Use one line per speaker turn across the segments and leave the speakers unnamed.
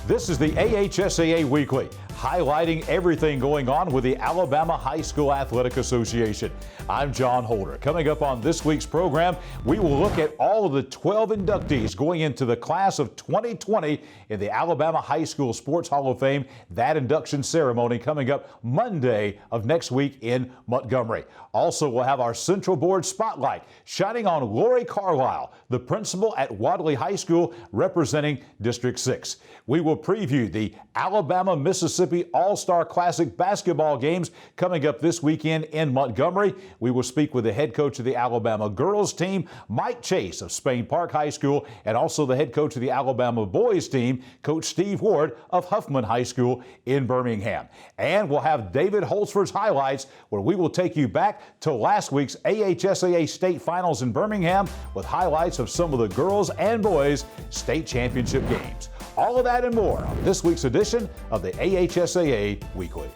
This is the AHSAA Weekly, highlighting everything going on with the Alabama High School Athletic Association. I'm John Holder. Coming up on this week's program, we will look at all of the 12 inductees going into the class of 2020 in the Alabama High School Sports Hall of Fame. That induction ceremony coming up Monday of next week in Montgomery. Also, we'll have our Central Board Spotlight shining on Lori Carlisle, the principal at Wadley High School representing District 6. We will preview the Alabama-Mississippi All-Star Classic basketball games coming up this weekend in Montgomery. We will speak with the head coach of the Alabama girls team, Mike Chase of Spain Park High School, and also the head coach of the Alabama boys team, Coach Steve Ward of Huffman High School in Birmingham. And we'll have David Holzford's highlights, where we will take you back to last week's AHSAA state finals in Birmingham with highlights of some of the girls and boys state championship games. All of that and more on this week's edition of the AHSAA Weekly.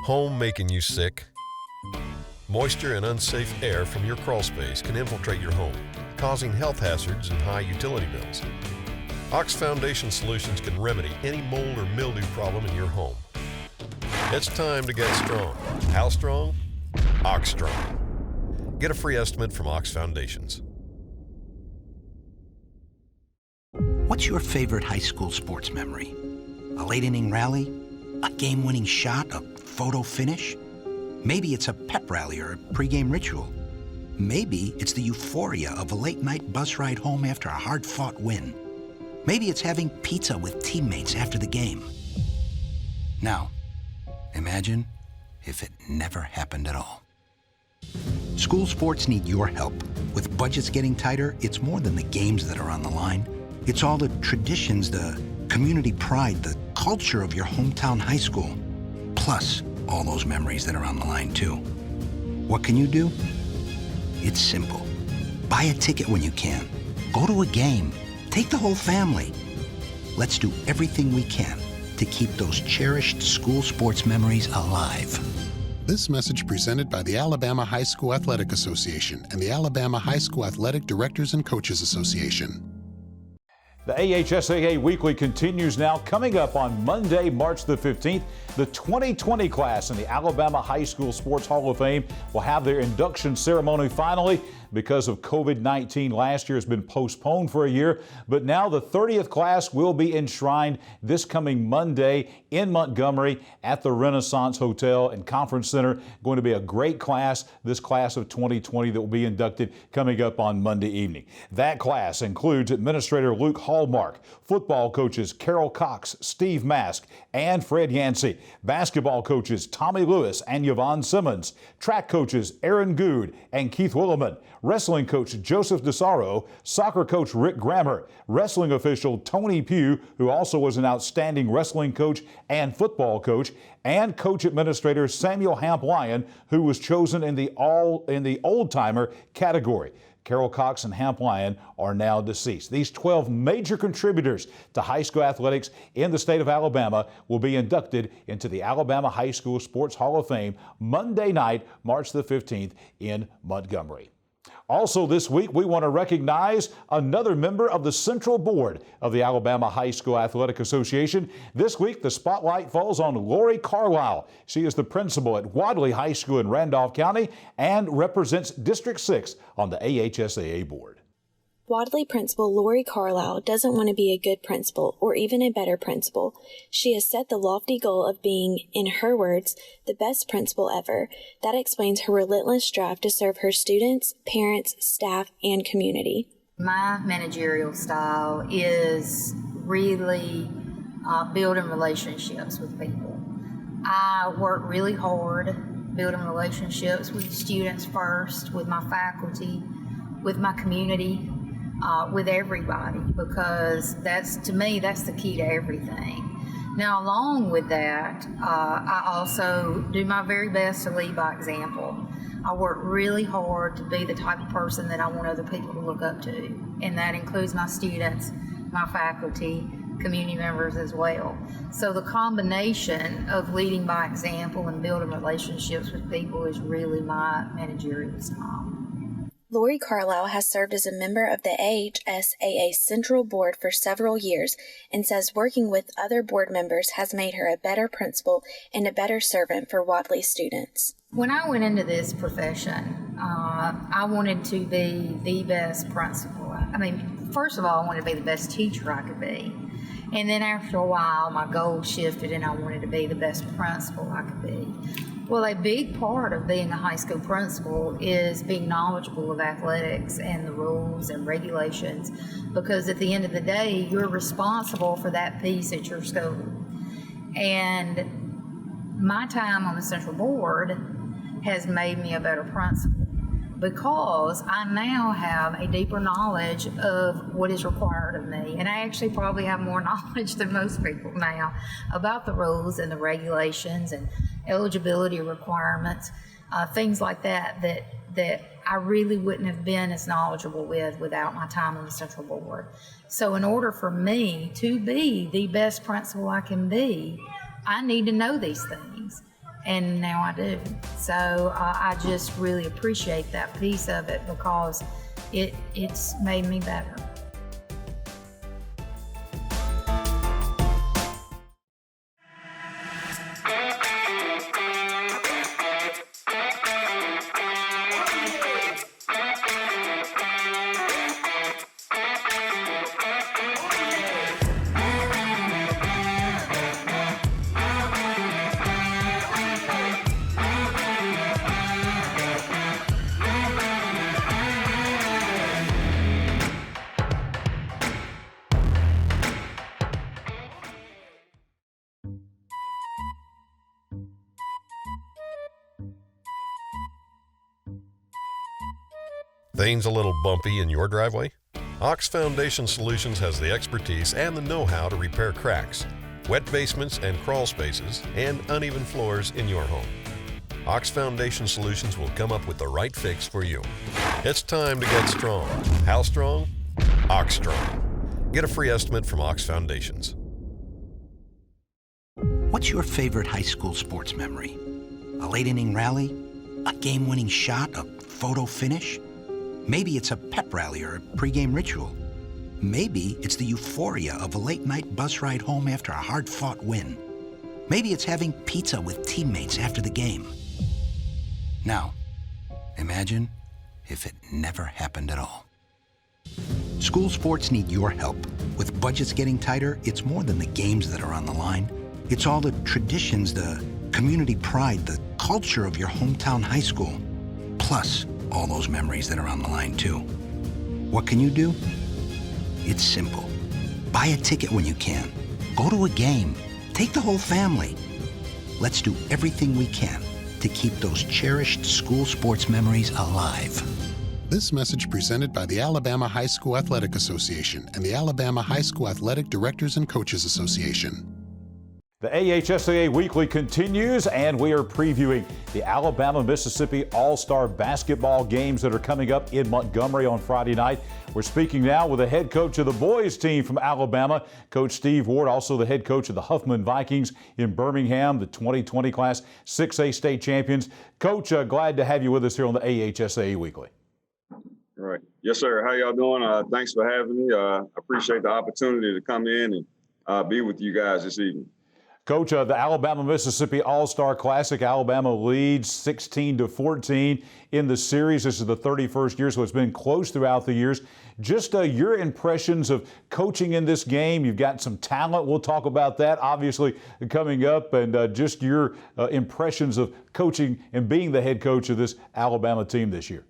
Home making you sick? Moisture and unsafe air from your crawl space can infiltrate your home, causing health hazards and high utility bills. Ox Foundation Solutions can remedy any mold or mildew problem in your home. It's time to get strong. How strong? Ox Strong. Get a free estimate from Ox Foundations.
What's your favorite high school sports memory? A late inning rally? A game-winning shot? A photo finish? Maybe it's a pep rally or a pregame ritual. Maybe it's the euphoria of a late-night bus ride home after a hard-fought win. Maybe it's having pizza with teammates after the game. Now, imagine if it never happened at all. School sports need your help. With budgets getting tighter, it's more than the games that are on the line. It's all the traditions, the community pride, the culture of your hometown high school. Plus, all those memories that are on the line, too. What can you do? It's simple. Buy a ticket when you can. Go to a game. Take the whole family. Let's do everything we can to keep those cherished school sports memories alive.
This message presented by the Alabama High School Athletic Association and the Alabama High School Athletic Directors and Coaches Association.
The AHSAA Weekly continues now. Coming up on Monday, March the 15th, the 2020 class in the Alabama High School Sports Hall of Fame will have their induction ceremony finally. Because of COVID-19, last year has been postponed for a year, but now the 30th class will be enshrined this coming Monday in Montgomery at the Renaissance Hotel and Conference Center. Going to be a great class, this class of 2020 that will be inducted coming up on Monday evening. That class includes Administrator Luke Hallmark, football coaches Carol Cox, Steve Mask, and Fred Yancey, basketball coaches Tommy Lewis and Yvonne Simmons, track coaches Aaron Good and Keith Williman, wrestling coach Joseph DeSaro, soccer coach Rick Grammer, wrestling official Tony Pugh, who also was an outstanding wrestling coach and football coach, and coach administrator Samuel Hamp Lyon, who was chosen in the old-timer category. Carol Cox and Hamp Lyon are now deceased. These 12 major contributors to high school athletics in the state of Alabama will be inducted into the Alabama High School Sports Hall of Fame Monday night, March the 15th in Montgomery. Also this week, we want to recognize another member of the Central Board of the Alabama High School Athletic Association. This week, the spotlight falls on Lori Carlisle. She is the principal at Wadley High School in Randolph County and represents District 6 on the AHSAA board.
Wadley Principal Lori Carlisle doesn't want to be a good principal or even a better principal. She has set the lofty goal of being, in her words, the best principal ever. That explains her relentless drive to serve her students, parents, staff, and community.
My managerial style is really building relationships with people. I work really hard building relationships with students first, with my faculty, with my community, with everybody, because to me, that's the key to everything. Now, along with that, I also do my very best to lead by example. I work really hard to be the type of person that I want other people to look up to, and that includes my students, my faculty, community members as well. So the combination of leading by example and building relationships with people is really my managerial style.
Lori Carlisle has served as a member of the AHSAA Central Board for several years and says working with other board members has made her a better principal and a better servant for Wadley students.
When I went into this profession, I wanted to be the best principal. I mean, first of all, I wanted to be the best teacher I could be. And then after a while, my goals shifted and I wanted to be the best principal I could be. Well, a big part of being a high school principal is being knowledgeable of athletics and the rules and regulations, because at the end of the day, you're responsible for that piece at your school. And my time on the Central Board has made me a better principal, because I now have a deeper knowledge of what is required of me. And I actually probably have more knowledge than most people now about the rules and the regulations and eligibility requirements, things like that I really wouldn't have been as knowledgeable without my time on the Central Board. So in order for me to be the best principal I can be, I need to know these things. And now I do. So I just really appreciate that piece of it, because it's made me better.
Things a little bumpy in your driveway? Ox Foundation Solutions has the expertise and the know-how to repair cracks, wet basements and crawl spaces, and uneven floors in your home. Ox Foundation Solutions will come up with the right fix for you. It's time to get strong. How strong? Ox Strong. Get a free estimate from Ox Foundations.
What's your favorite high school sports memory? A late inning rally? A game-winning shot? A photo finish? Maybe it's a pep rally or a pregame ritual. Maybe it's the euphoria of a late-night bus ride home after a hard-fought win. Maybe it's having pizza with teammates after the game. Now, imagine if it never happened at all. School sports need your help. With budgets getting tighter, it's more than the games that are on the line. It's all the traditions, the community pride, the culture of your hometown high school. Plus, all those memories that are on the line, too. What can you do? It's simple. Buy a ticket when you can. Go to a game. Take the whole family. Let's do everything we can to keep those cherished school sports memories alive.
This message presented by the Alabama High School Athletic Association and the Alabama High School Athletic Directors and Coaches Association.
The AHSAA Weekly continues, and we are previewing the Alabama-Mississippi All-Star basketball games that are coming up in Montgomery on Friday night. We're speaking now with the head coach of the boys team from Alabama, Coach Steve Ward, also the head coach of the Huffman Vikings in Birmingham, the 2020 class 6A state champions. Coach, glad to have you with us here on the AHSAA Weekly.
All right. Yes, sir. How y'all doing? Thanks for having me. I appreciate the opportunity to come in and be with you guys this evening.
Coach, the Alabama-Mississippi All-Star Classic, Alabama leads 16-14 in the series. This is the 31st year, so it's been close throughout the years. Just your impressions of coaching in this game. You've got some talent. We'll talk about that, obviously, coming up, and just your impressions of coaching and being the head coach of this Alabama team this year.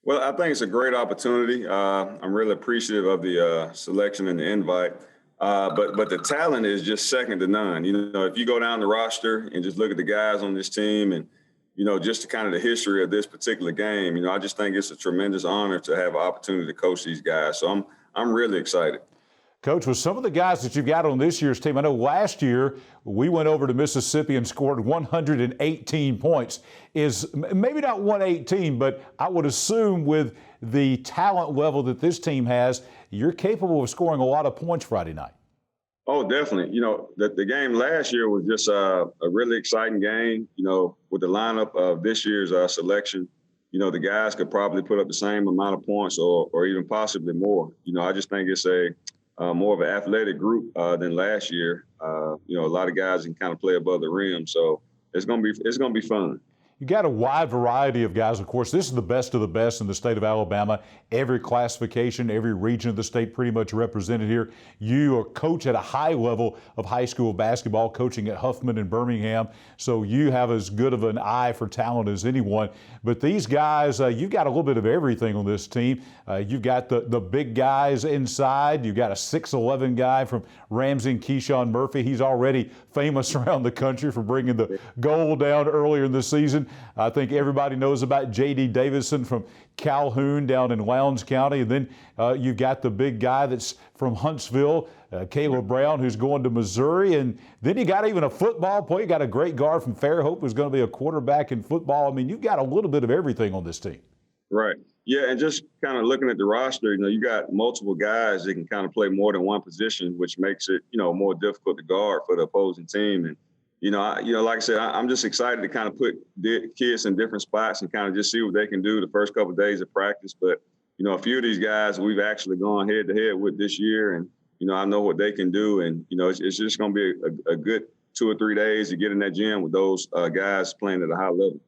Well, I think it's a great opportunity. I'm really appreciative of the selection and the invite. But the talent is just second to none. You know, if you go down the roster and just look at the guys on this team and, you know, just kind of the history of this particular game, you know, I just think it's a tremendous honor to have an opportunity to coach these guys. So I'm really excited.
Coach, with some of the guys that you've got on this year's team, I know last year we went over to Mississippi and scored 118 points. Is maybe not 118, but I would assume with the talent level that this team has, you're capable of scoring a lot of points Friday night.
Oh, definitely. The game last year was just a really exciting game. With the lineup of this year's selection, the guys could probably put up the same amount of points or even possibly more. I just think it's a more of an athletic group than last year. A lot of guys can kind of play above the rim, so it's gonna be fun.
You got a wide variety of guys. Of course, this is the best of the best in the state of Alabama. Every classification, every region of the state pretty much represented here. You are coach at a high level of high school basketball, coaching at Huffman and Birmingham. So you have as good of an eye for talent as anyone. But these guys, you've got a little bit of everything on this team. You've got the big guys inside. You've got a 6'11" guy from Ramsey and Keyshawn Murphy. He's already famous around the country for bringing the goal down earlier in the season. I think everybody knows about J.D. Davison from Calhoun down in Lowndes County. And then you've got the big guy that's from Huntsville, Caleb Brown, who's going to Missouri. And then you got even a football player. You got a great guard from Fairhope who's going to be a quarterback in football. I mean, you've got a little bit of everything on this team.
Right. Yeah, and just kind of looking at the roster, you got multiple guys that can kind of play more than one position, which makes it, more difficult to guard for the opposing team. And like I said, I'm just excited to kind of put the kids in different spots and kind of just see what they can do the first couple of days of practice. But, a few of these guys we've actually gone head to head with this year, and, I know what they can do. And, it's just going to be a good 2 or 3 days to get in that gym with those guys playing at a high level.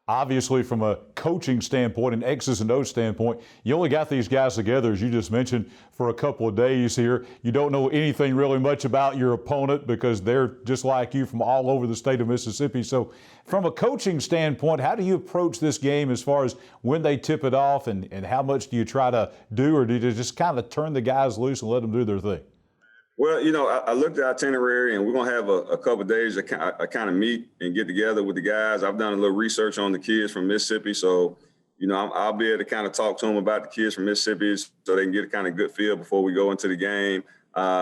Obviously, from a coaching standpoint, an X's and O's standpoint, you only got these guys together, as you just mentioned, for a couple of days here. You don't know anything really much about your opponent because they're just like you from all over the state of Mississippi. So from a coaching standpoint, how do you approach this game as far as when they tip it off and how much do you try to do, or do you just kind of turn the guys loose and let them do their thing?
Well, I looked at the itinerary, and we're going to have a couple of days to kind of meet and get together with the guys. I've done a little research on the kids from Mississippi, so, I'll be able to kind of talk to them about the kids from Mississippi so they can get a kind of good feel before we go into the game.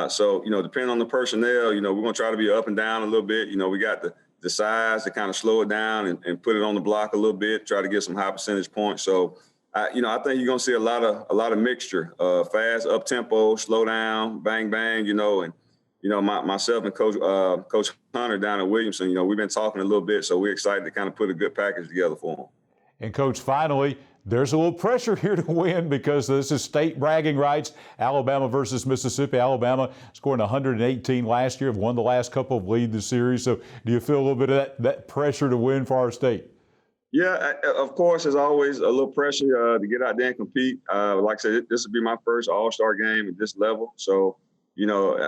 So, depending on the personnel, we're going to try to be up and down a little bit. We got the size to kind of slow it down and put it on the block a little bit, try to get some high percentage points. So, I think you're going to see a lot of mixture, fast, up tempo, slow down, bang, bang, and, myself and Coach Hunter down at Williamson, we've been talking a little bit, so we're excited to kind of put a good package together for them.
And Coach, finally, there's a little pressure here to win because this is state bragging rights. Alabama versus Mississippi. Alabama scoring 118 last year, have won the last couple of lead the series. So do you feel a little bit of that pressure to win for our state?
Yeah, of course, there's always a little pressure to get out there and compete. Like I said, this will be my first All-Star game at this level. So,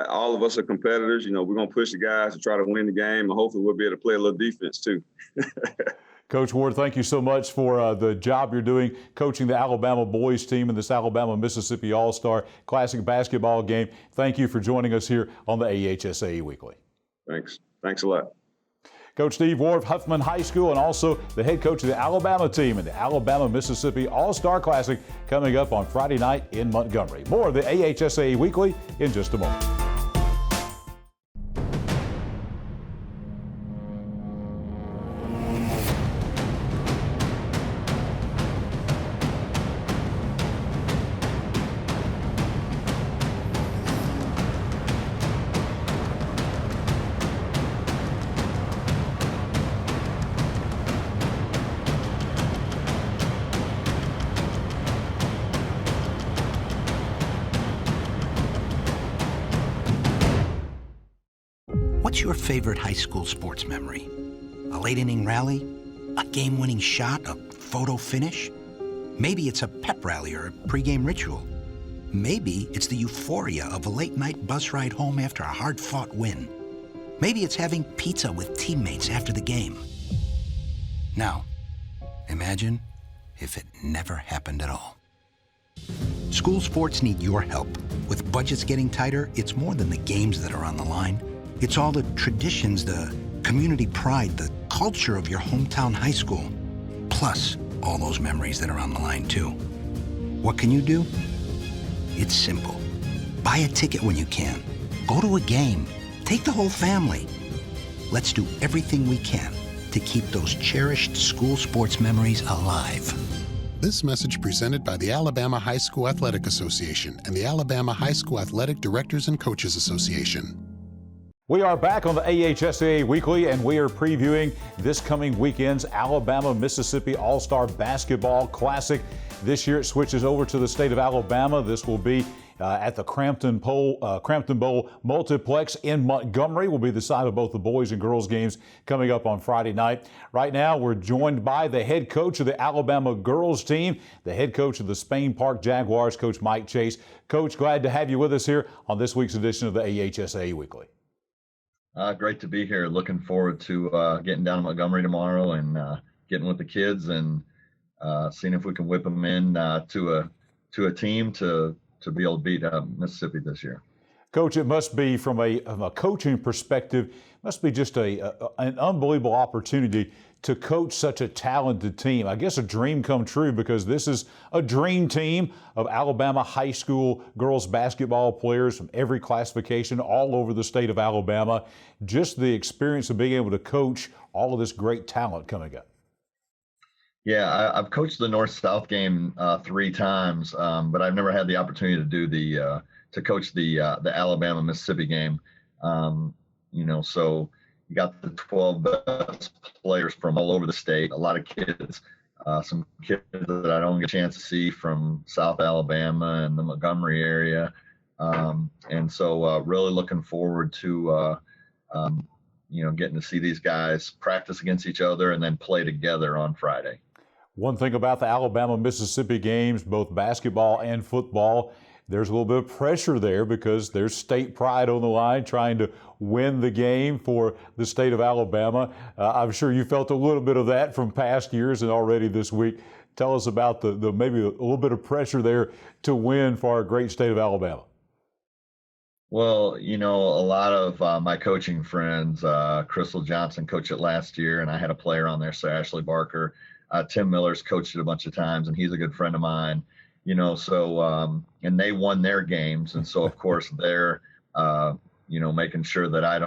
all of us are competitors. We're going to push the guys to try to win the game, and hopefully we'll be able to play a little defense too.
Coach Ward, thank you so much for the job you're doing coaching the Alabama boys team in this Alabama-Mississippi All-Star Classic basketball game. Thank you for joining us here on the AHSAA Weekly.
Thanks a lot.
Coach Steve Ward of Huffman High School and also the head coach of the Alabama team in the Alabama-Mississippi All-Star Classic coming up on Friday night in Montgomery. More of the AHSAA Weekly in just a moment.
What's your favorite high school sports memory? A late inning rally? A game-winning shot? A photo finish? Maybe it's a pep rally or a pregame ritual. Maybe it's the euphoria of a late-night bus ride home after a hard-fought win. Maybe it's having pizza with teammates after the game. Now, imagine if it never happened at all. School sports need your help. With budgets getting tighter, it's more than the games that are on the line. It's all the traditions, the community pride, the culture of your hometown high school. Plus, all those memories that are on the line, too. What can you do? It's simple. Buy a ticket when you can. Go to a game. Take the whole family. Let's do everything we can to keep those cherished school sports memories alive.
This message presented by the Alabama High School Athletic Association and the Alabama High School Athletic Directors and Coaches Association.
We are back on the AHSAA Weekly, and we are previewing this coming weekend's Alabama-Mississippi All-Star Basketball Classic. This year it switches over to the state of Alabama. This will be at the Crampton Bowl Multiplex in Montgomery. Will be the site of both the boys and girls games coming up on Friday night. Right now we're joined by the head coach of the Alabama girls team, the head coach of the Spain Park Jaguars, Coach Mike Chase. Coach, glad to have you with us here on this week's edition of the AHSAA Weekly.
Great to be here. Looking forward to getting down to Montgomery tomorrow and getting with the kids and seeing if we can whip them in to a team to be able to beat Mississippi this year. Coach,
it must be from a coaching perspective, must be just an unbelievable opportunity to coach such a talented team. I guess a dream come true, because this is a dream team of Alabama high school girls basketball players from every classification all over the state of Alabama. Just the experience of being able to coach all of this great talent coming up.
Yeah, I've coached the North-South game 3 times, but I've never had the opportunity to do to coach the Alabama-Mississippi game. So you got the 12 best players from all over the state, a lot of kids, some kids that I don't get a chance to see from South Alabama and the Montgomery area. And so really looking forward to, getting to see these guys practice against each other and then play together on Friday.
One thing about the Alabama-Mississippi games, both basketball and football, there's a little bit of pressure there because there's state pride on the line, trying to win the game for the state of Alabama. I'm sure you felt a little bit of that from past years and already this week. Tell us about the maybe a little bit of pressure there to win for our great state of Alabama.
Well, a lot of my coaching friends, Crystal Johnson coached it last year, and I had a player on there, Sarah Ashley Barker. Tim Miller's coached it a bunch of times, and he's a good friend of mine. And they won their games, and so of course they're making sure that I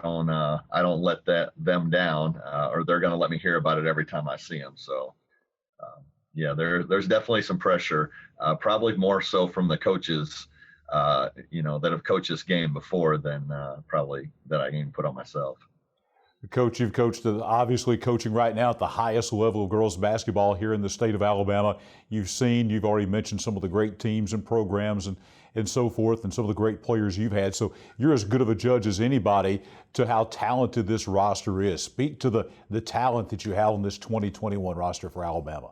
don't let them down, or they're going to let me hear about it every time I see them. So there's definitely some pressure, probably more so from the coaches that have coached this game before than probably that I can even put on myself.
Coach, you've coached, obviously coaching right now at the highest level of girls basketball here in the state of Alabama. You've already mentioned some of the great teams and programs and so forth, and some of the great players you've had. So you're as good of a judge as anybody to how talented this roster is. Speak to the talent that you have on this 2021 roster for Alabama.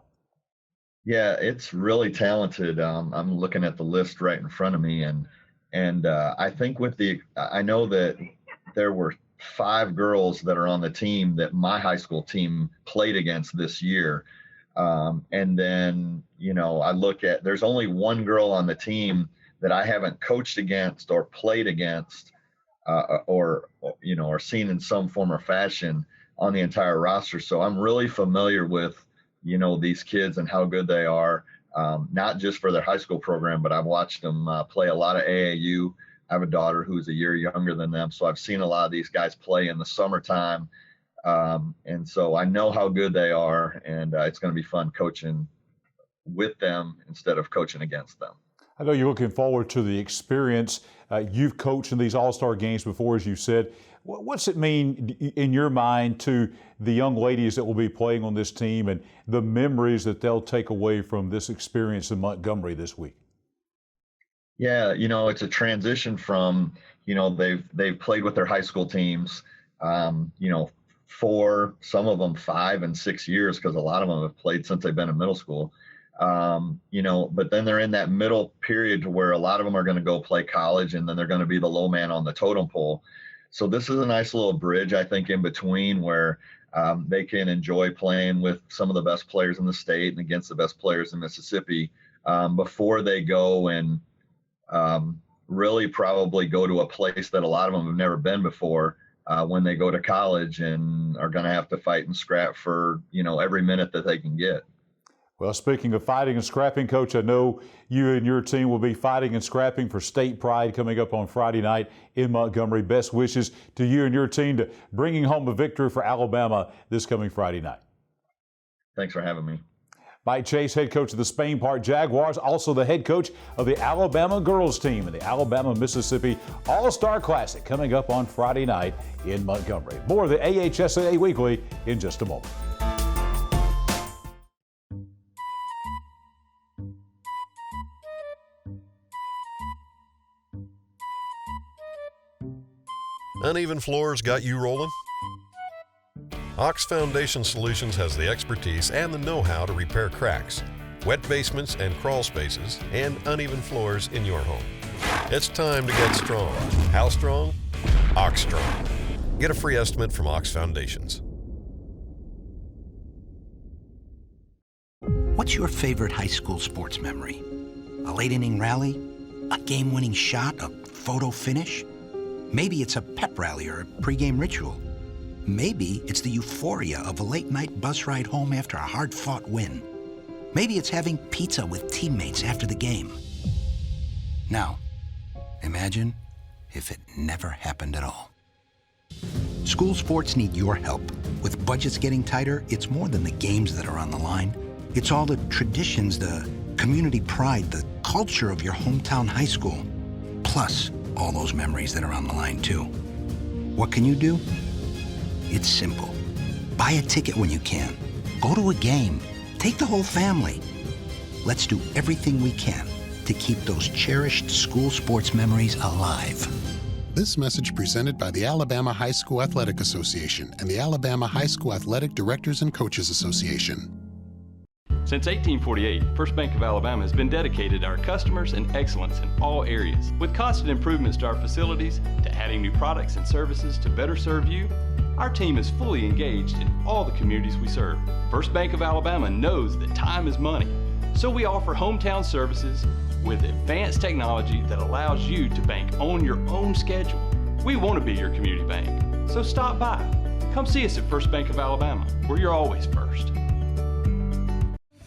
Yeah, it's really talented. I'm looking at the list right in front of me, and I think I know that there were 5 girls that are on the team that my high school team played against this year. And then, I look at, there's only 1 girl on the team that I haven't coached against or played against, or seen in some form or fashion on the entire roster. So I'm really familiar with, these kids and how good they are, not just for their high school program, but I've watched them play a lot of AAU. I have a daughter who's a year younger than them, so I've seen a lot of these guys play in the summertime, and so I know how good they are, and it's going to be fun coaching with them instead of coaching against them.
I know you're looking forward to the experience. You've coached in these all-star games before, as you said. What's it mean in your mind to the young ladies that will be playing on this team and the memories that they'll take away from this experience in Montgomery this week?
Yeah, it's a transition from, they've played with their high school teams, for some of them 5 and 6 years, because a lot of them have played since they've been in middle school. But then they're in that middle period to where a lot of them are going to go play college, and then they're going to be the low man on the totem pole. So this is a nice little bridge, I think, in between where they can enjoy playing with some of the best players in the state and against the best players in Mississippi before they go and really probably go to a place that a lot of them have never been before when they go to college and are going to have to fight and scrap for, every minute that they can get.
Well, speaking of fighting and scrapping, Coach, I know you and your team will be fighting and scrapping for state pride coming up on Friday night in Montgomery. Best wishes to you and your team to bringing home a victory for Alabama this coming Friday night.
Thanks for having me.
Mike Chase, head coach of the Spain Park Jaguars, also the head coach of the Alabama girls team in the Alabama-Mississippi All-Star Classic coming up on Friday night in Montgomery. More of the AHSAA Weekly in just a moment.
Uneven floors got you rolling? Ox Foundation Solutions has the expertise and the know-how to repair cracks, wet basements and crawl spaces, and uneven floors in your home. It's time to get strong. How strong? Ox Strong. Get a free estimate from Ox Foundations.
What's your favorite high school sports memory? A late inning rally? A game-winning shot? A photo finish? Maybe it's a pep rally or a pregame ritual. Maybe it's the euphoria of a late-night bus ride home after a hard-fought win. Maybe it's having pizza with teammates after the game. Now, imagine if it never happened at all. School sports need your help. With budgets getting tighter, it's more than the games that are on the line. It's all the traditions, the community pride, the culture of your hometown high school. Plus, all those memories that are on the line, too. What can you do? It's simple. Buy a ticket when you can. Go to a game. Take the whole family. Let's do everything we can to keep those cherished school sports memories alive.
This message presented by the Alabama High School Athletic Association and the Alabama High School Athletic Directors and Coaches Association.
Since 1848, First Bank of Alabama has been dedicated to our customers and excellence in all areas. With constant improvements to our facilities, to adding new products and services to better serve you, our team is fully engaged in all the communities we serve. First Bank of Alabama knows that time is money, so we offer hometown services with advanced technology that allows you to bank on your own schedule. We want to be your community bank, so stop by. Come see us at First Bank of Alabama, where you're always first.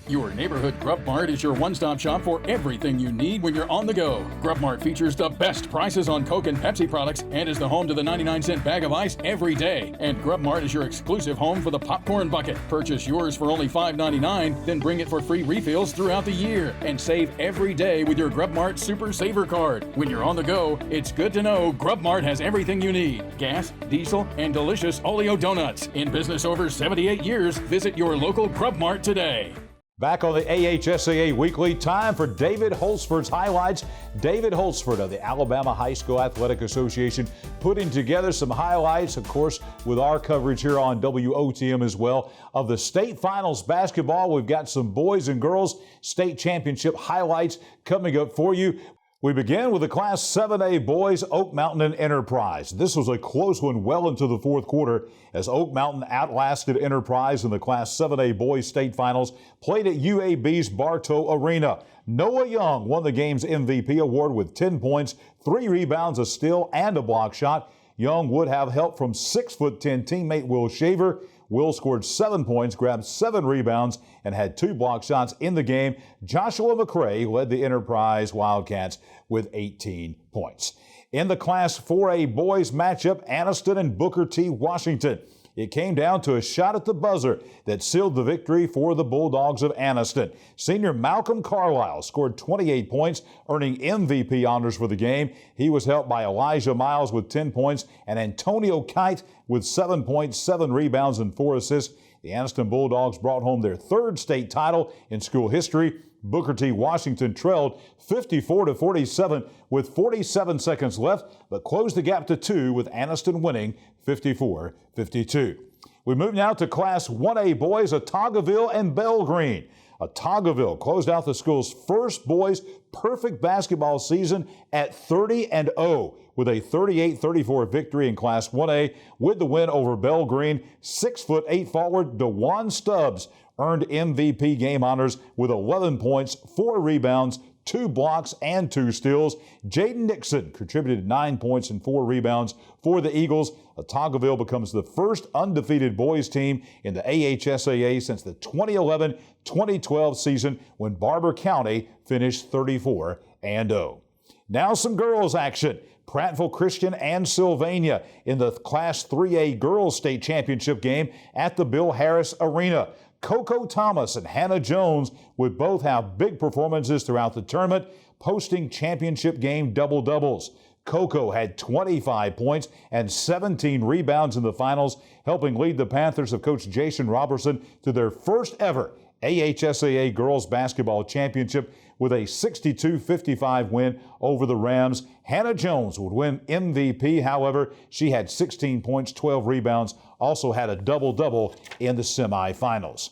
Your neighborhood Grub Mart is your one-stop shop for everything you need when you're on the go. Grub Mart features the best prices on Coke and Pepsi products and is the home to the 99-cent bag of ice every day. And Grub Mart is your exclusive home for the popcorn bucket. Purchase yours for only $5.99, then bring it for free refills throughout the year. And save every day with your Grub Mart Super Saver card. When you're on the go, it's good to know Grub Mart has everything you need. Gas, diesel, and delicious Oleo donuts. In business over 78 years, visit your local Grub Mart today.
Back on the AHSAA Weekly, time for David Holsford's highlights. David Holsford of the Alabama High School Athletic Association putting together some highlights, of course, with our coverage here on WOTM as well, of the state finals basketball. We've got some boys and girls state championship highlights coming up for you. We begin with the Class 7A boys, Oak Mountain and Enterprise. This was a close one well into the fourth quarter as Oak Mountain outlasted Enterprise in the Class 7A boys state finals played at UAB's Bartow Arena. Noah Young won the game's MVP award with 10 points, 3 rebounds, a steal, and a block shot. Young would have help from 6'10" teammate Will Shaver. Will scored 7 points, grabbed 7 rebounds, and had 2 block shots in the game. Joshua McCray led the Enterprise Wildcats with 18 points. In the Class 4A boys matchup, Anniston and Booker T. Washington. It came down to a shot at the buzzer that sealed the victory for the Bulldogs of Anniston. Senior Malcolm Carlisle scored 28 points, earning MVP honors for the game. He was helped by Elijah Miles with 10 points and Antonio Kite with 7 points, 7 rebounds, and 4 assists. The Anniston Bulldogs brought home their 3rd state title in school history. Booker T. Washington trailed 54-47 with 47 seconds left, but closed the gap to 2 with Anniston winning 54-52. We move now to Class 1A boys, Ottagaville and Belgreen. Ottagaville closed out the school's first boys perfect basketball season at 30-0 with a 38-34 victory in Class 1A. With the win over Belgreen, 6'8" forward DeJuan Stubbs earned MVP game honors with 11 points, 4 rebounds, 2 blocks, and 2 steals. Jaden Nixon contributed 9 points and 4 rebounds for the Eagles. Ottagaville becomes the first undefeated boys team in the AHSAA since the 2011-2012 season when Barber County finished 34-0. Now some girls action. Prattville Christian and Sylvania in the Class 3A Girls State Championship game at the Bill Harris Arena. Coco Thomas and Hannah Jones would both have big performances throughout the tournament, posting championship game double-doubles. Coco had 25 points and 17 rebounds in the finals, helping lead the Panthers of Coach Jason Robertson to their first ever AHSAA Girls Basketball Championship with a 62-55 win over the Rams. Hannah Jones would win MVP. However, she had 16 points, 12 rebounds, also had a double-double in the semifinals.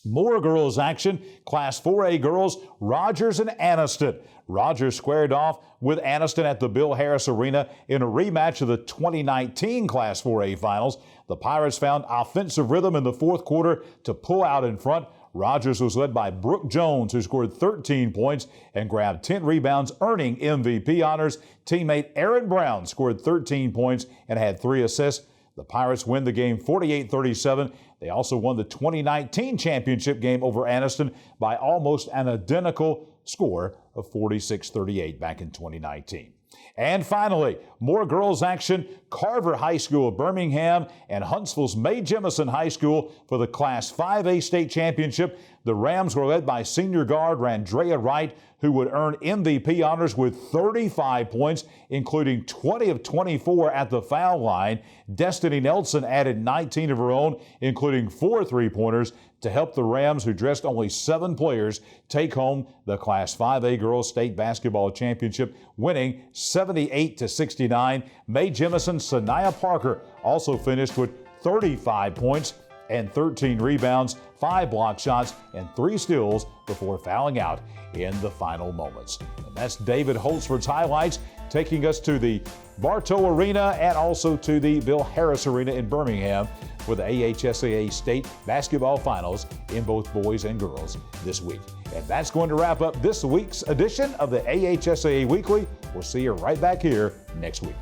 More girls action. Class 4A girls, Rogers and Anniston. Rogers squared off with Anniston at the Bill Harris Arena in a rematch of the 2019 Class 4A finals. The Pirates found offensive rhythm in the fourth quarter to pull out in front. Rogers was led by Brooke Jones, who scored 13 points and grabbed 10 rebounds, earning MVP honors. Teammate Aaron Brown scored 13 points and had 3 assists. The Pirates win the game 48-37. They also won the 2019 championship game over Anniston by almost an identical score of 46-38 back in 2019. And finally, more girls action. Carver High School of Birmingham and Huntsville's Mae Jemison High School for the Class 5A state championship. The Rams were led by senior guard Randrea Wright, who would earn MVP honors with 35 points, including 20 of 24 at the foul line. Destiny Nelson added 19 of her own, including 4 three-pointers, to help the Rams, who dressed only 7 players, take home the Class 5A Girls State Basketball Championship, winning 78-69. Mae Jemison's Sanaya Parker also finished with 35 points and 13 rebounds, 5 block shots, and 3 steals before fouling out in the final moments. And that's David Holzford's highlights, taking us to the Bartow Arena and also to the Bill Harris Arena in Birmingham for the AHSAA State Basketball Finals in both boys and girls this week. And that's going to wrap up this week's edition of the AHSAA Weekly. We'll see you right back here next week.